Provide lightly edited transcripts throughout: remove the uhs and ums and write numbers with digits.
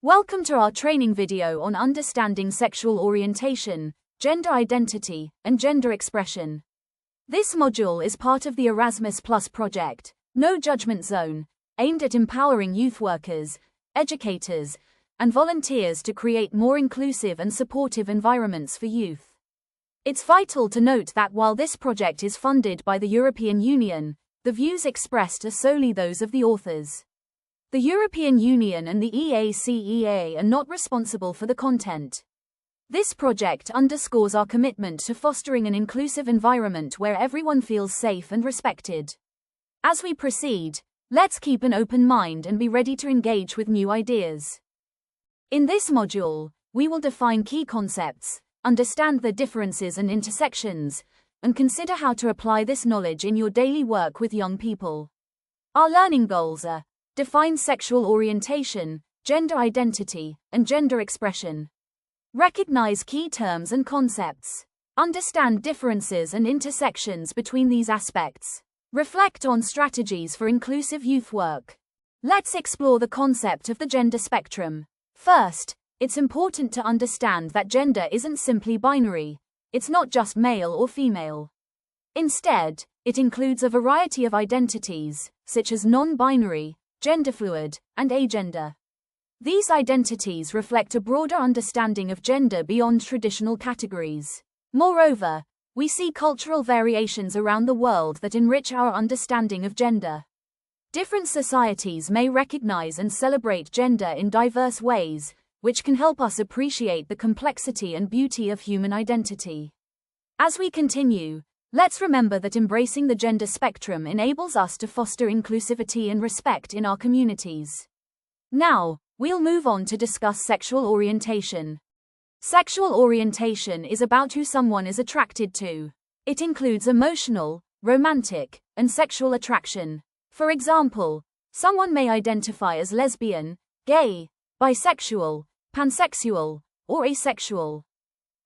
Welcome to our training video on understanding sexual orientation, gender identity, and gender expression. This module is part of the Erasmus Plus project, No Judgment Zone, aimed at empowering youth workers, educators, and volunteers to create more inclusive and supportive environments for youth. It's vital to note that while this project is funded by the European Union, the views expressed are solely those of the authors. The European Union and the EACEA are not responsible for the content. This project underscores our commitment to fostering an inclusive environment where everyone feels safe and respected. As we proceed, let's keep an open mind and be ready to engage with new ideas. In this module, we will define key concepts, understand the differences and intersections, and consider how to apply this knowledge in your daily work with young people. Our learning goals are: define sexual orientation, gender identity, and gender expression. Recognize key terms and concepts. Understand differences and intersections between these aspects. Reflect on strategies for inclusive youth work. Let's explore the concept of the gender spectrum. First, it's important to understand that gender isn't simply binary. It's not just male or female. Instead, it includes a variety of identities, such as non-binary, genderfluid, and agender. These identities reflect a broader understanding of gender beyond traditional categories. Moreover, we see cultural variations around the world that enrich our understanding of gender. Different societies may recognize and celebrate gender in diverse ways, which can help us appreciate the complexity and beauty of human identity. As we continue, let's remember that embracing the gender spectrum enables us to foster inclusivity and respect in our communities. Now, we'll move on to discuss sexual orientation. Sexual orientation is about who someone is attracted to. It includes emotional, romantic, and sexual attraction. For example, someone may identify as lesbian, gay, bisexual, pansexual, or asexual.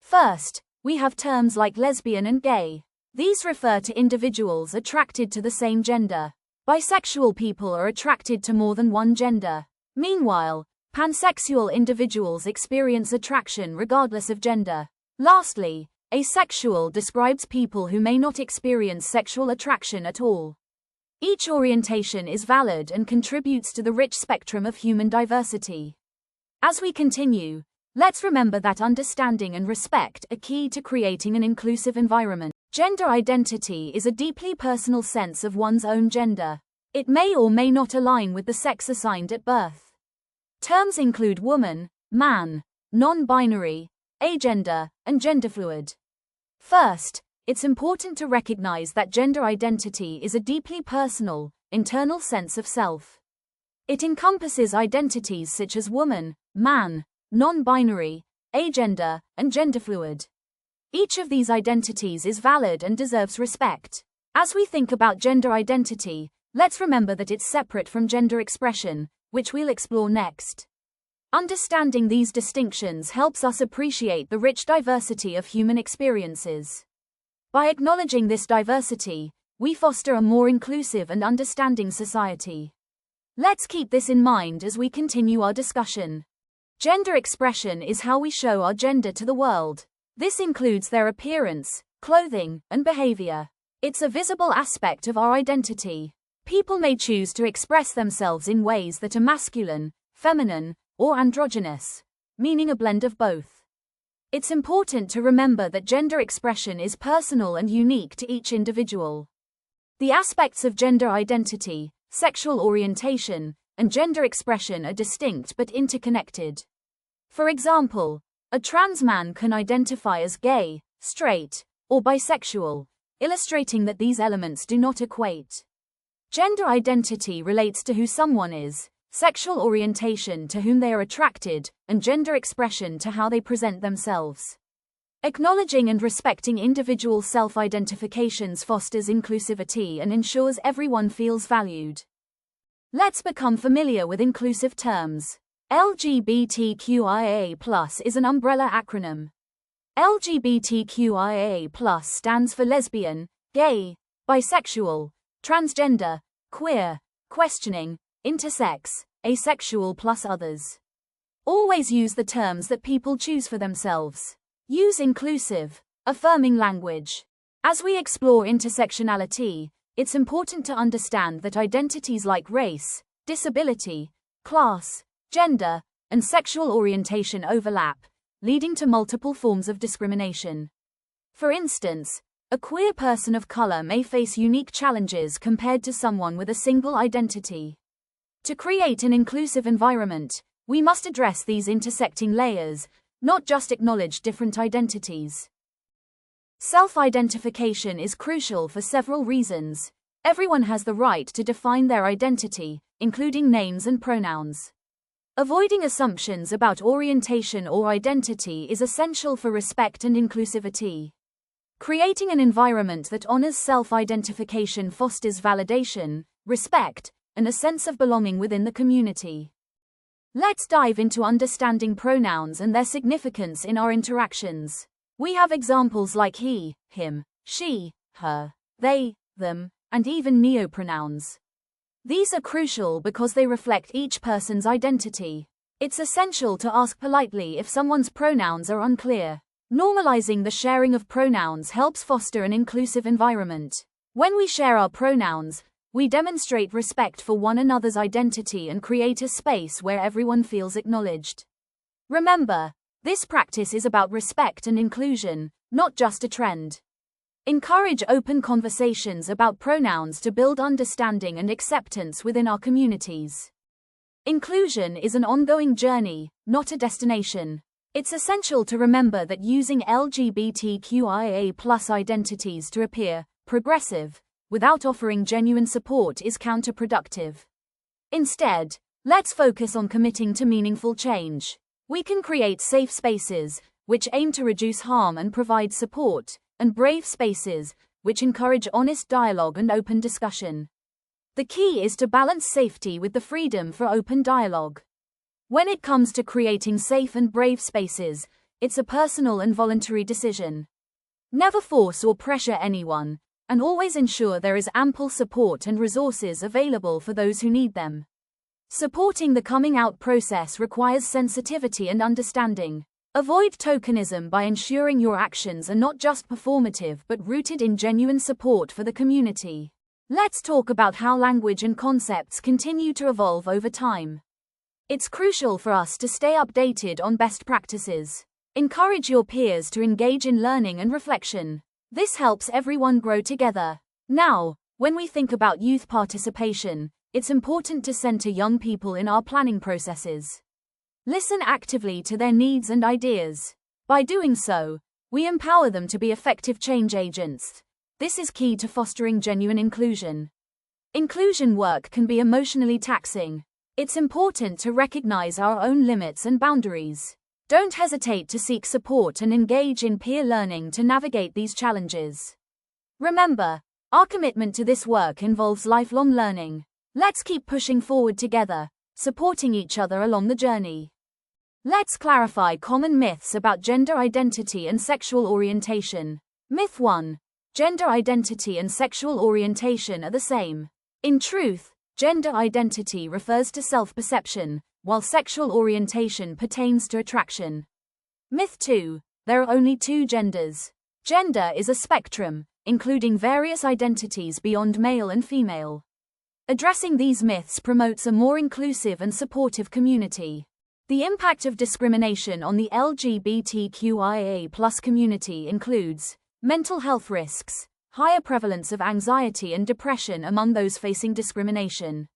First, we have terms like lesbian and gay. These refer to individuals attracted to the same gender. Bisexual people are attracted to more than one gender. Meanwhile, pansexual individuals experience attraction regardless of gender. Lastly, asexual describes people who may not experience sexual attraction at all. Each orientation is valid and contributes to the rich spectrum of human diversity. As we continue, let's remember that understanding and respect are key to creating an inclusive environment. Gender identity is a deeply personal sense of one's own gender. It may or may not align with the sex assigned at birth. Terms include woman, man, non-binary, agender, and genderfluid. First, it's important to recognize that gender identity is a deeply personal, internal sense of self. It encompasses identities such as woman, man, non-binary, agender, and genderfluid. Each of these identities is valid and deserves respect. As we think about gender identity, let's remember that it's separate from gender expression, which we'll explore next. Understanding these distinctions helps us appreciate the rich diversity of human experiences. By acknowledging this diversity, we foster a more inclusive and understanding society. Let's keep this in mind as we continue our discussion. Gender expression is how we show our gender to the world. This includes their appearance, clothing, and behavior. It's a visible aspect of our identity. People may choose to express themselves in ways that are masculine, feminine, or androgynous, meaning a blend of both. It's important to remember that gender expression is personal and unique to each individual. The aspects of gender identity, sexual orientation, and gender expression are distinct but interconnected. For example, a trans man can identify as gay, straight, or bisexual, illustrating that these elements do not equate. Gender identity relates to who someone is, sexual orientation to whom they are attracted, and gender expression to how they present themselves. Acknowledging and respecting individual self-identifications fosters inclusivity and ensures everyone feels valued. Let's become familiar with inclusive terms. LGBTQIA+ is an umbrella acronym. LGBTQIA+ stands for lesbian, gay, bisexual, transgender, queer, questioning, intersex, asexual plus others. Always use the terms that people choose for themselves. Use inclusive, affirming language. As we explore intersectionality, it's important to understand that identities like race, disability, class, gender, and sexual orientation overlap, leading to multiple forms of discrimination. For instance, a queer person of color may face unique challenges compared to someone with a single identity. To create an inclusive environment, we must address these intersecting layers, not just acknowledge different identities. Self-identification is crucial for several reasons. Everyone has the right to define their identity, including names and pronouns. Avoiding assumptions about orientation or identity is essential for respect and inclusivity. Creating an environment that honors self-identification fosters validation, respect, and a sense of belonging within the community. Let's dive into understanding pronouns and their significance in our interactions. We have examples like he, him, she, her, they, them, and even neopronouns. These are crucial because they reflect each person's identity. It's essential to ask politely if someone's pronouns are unclear. Normalizing the sharing of pronouns helps foster an inclusive environment. When we share our pronouns, we demonstrate respect for one another's identity and create a space where everyone feels acknowledged. Remember, this practice is about respect and inclusion, not just a trend. Encourage open conversations about pronouns to build understanding and acceptance within our communities. Inclusion is an ongoing journey, not a destination. It's essential to remember that using LGBTQIA+ identities to appear progressive without offering genuine support is counterproductive. Instead, let's focus on committing to meaningful change. We can create safe spaces, which aim to reduce harm and provide support, and brave spaces, which encourage honest dialogue and open discussion. The key is to balance safety with the freedom for open dialogue. When it comes to creating safe and brave spaces, it's a personal and voluntary decision. Never force or pressure anyone, and always ensure there is ample support and resources available for those who need them. Supporting the coming out process requires sensitivity and understanding. Avoid tokenism by ensuring your actions are not just performative but rooted in genuine support for the community. Let's talk about how language and concepts continue to evolve over time. It's crucial for us to stay updated on best practices. Encourage your peers to engage in learning and reflection. This helps everyone grow together. Now, when we think about youth participation, it's important to center young people in our planning processes. Listen actively to their needs and ideas. By doing so, we empower them to be effective change agents. This is key to fostering genuine inclusion. Inclusion work can be emotionally taxing. It's important to recognize our own limits and boundaries. Don't hesitate to seek support and engage in peer learning to navigate these challenges. Remember, our commitment to this work involves lifelong learning. Let's keep pushing forward together, supporting each other along the journey. Let's clarify common myths about gender identity and sexual orientation. Myth 1. Gender identity and sexual orientation are the same. In truth, gender identity refers to self-perception, while sexual orientation pertains to attraction. Myth 2. There are only two genders. Gender is a spectrum, including various identities beyond male and female. Addressing these myths promotes a more inclusive and supportive community. The impact of discrimination on the LGBTQIA+ community includes mental health risks, higher prevalence of anxiety and depression among those facing discrimination.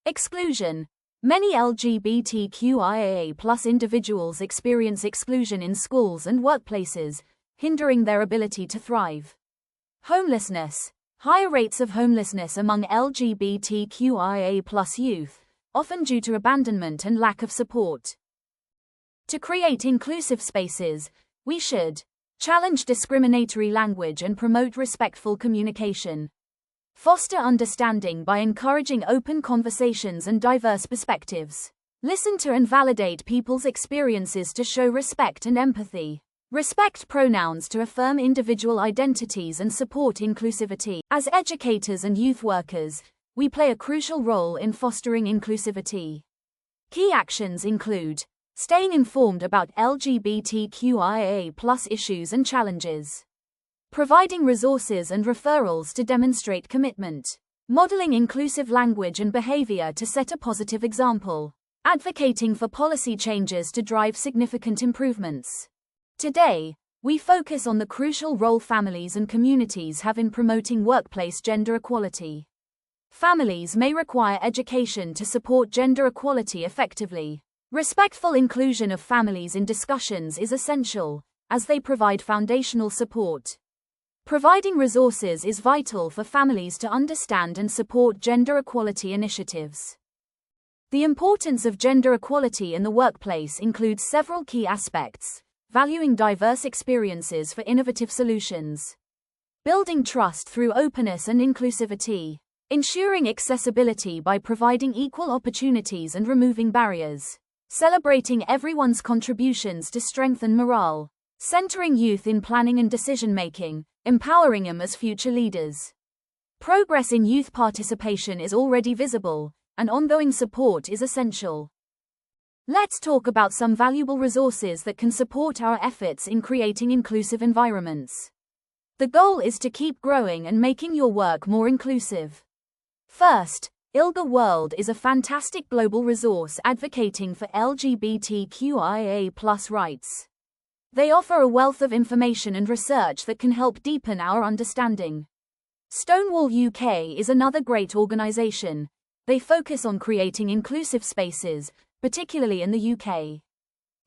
Exclusion. Many LGBTQIA+ individuals experience exclusion in schools and workplaces, hindering their ability to thrive. Homelessness. Higher rates of homelessness among LGBTQIA+ youth, often due to abandonment and lack of support. To create inclusive spaces, we should challenge discriminatory language and promote respectful communication. Foster understanding by encouraging open conversations and diverse perspectives. Listen to and validate people's experiences to show respect and empathy. Respect pronouns to affirm individual identities and support inclusivity. As educators and youth workers, we play a crucial role in fostering inclusivity. Key actions include staying informed about LGBTQIA+ issues and challenges, providing resources and referrals to demonstrate commitment, modeling inclusive language and behavior to set a positive example, advocating for policy changes to drive significant improvements. Today, we focus on the crucial role families and communities have in promoting workplace gender equality. Families may require education to support gender equality effectively. Respectful inclusion of families in discussions is essential, as they provide foundational support. Providing resources is vital for families to understand and support gender equality initiatives. The importance of gender equality in the workplace includes several key aspects: valuing diverse experiences for innovative solutions, building trust through openness and inclusivity, ensuring accessibility by providing equal opportunities and removing barriers, celebrating everyone's contributions to strengthen morale, centering youth in planning and decision-making, empowering them as future leaders. Progress in youth participation is already visible, and ongoing support is essential. Let's talk about some valuable resources that can support our efforts in creating inclusive environments. The goal is to keep growing and making your work more inclusive. First, ILGA World is a fantastic global resource advocating for LGBTQIA+ rights. They offer a wealth of information and research that can help deepen our understanding. Stonewall UK is another great organization. They focus on creating inclusive spaces, particularly in the UK.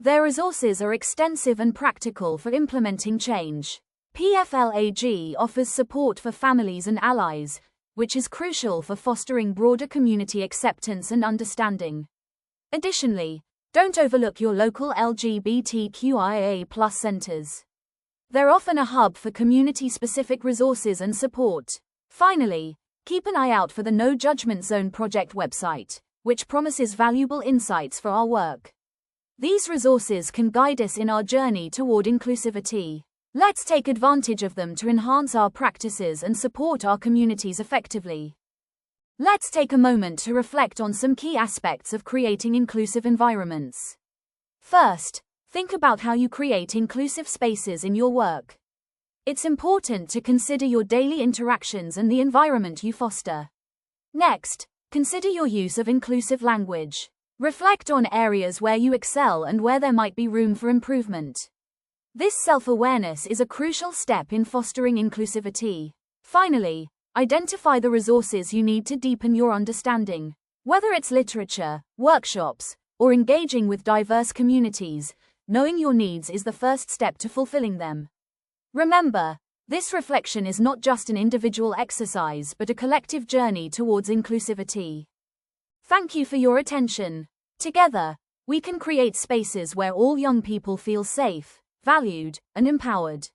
Their resources are extensive and practical for implementing change. PFLAG offers support for families and allies, which is crucial for fostering broader community acceptance and understanding. Additionally, don't overlook your local LGBTQIA+ centers. They're often a hub for community-specific resources and support. Finally, keep an eye out for the No Judgment Zone project website, which promises valuable insights for our work. These resources can guide us in our journey toward inclusivity. Let's take advantage of them to enhance our practices and support our communities effectively. Let's take a moment to reflect on some key aspects of creating inclusive environments. First, think about how you create inclusive spaces in your work. It's important to consider your daily interactions and the environment you foster. Next, consider your use of inclusive language. Reflect on areas where you excel and where there might be room for improvement. This self-awareness is a crucial step in fostering inclusivity. Finally, identify the resources you need to deepen your understanding. Whether it's literature, workshops, or engaging with diverse communities, knowing your needs is the first step to fulfilling them. Remember, this reflection is not just an individual exercise but a collective journey towards inclusivity. Thank you for your attention. Together, we can create spaces where all young people feel safe, valued, and empowered.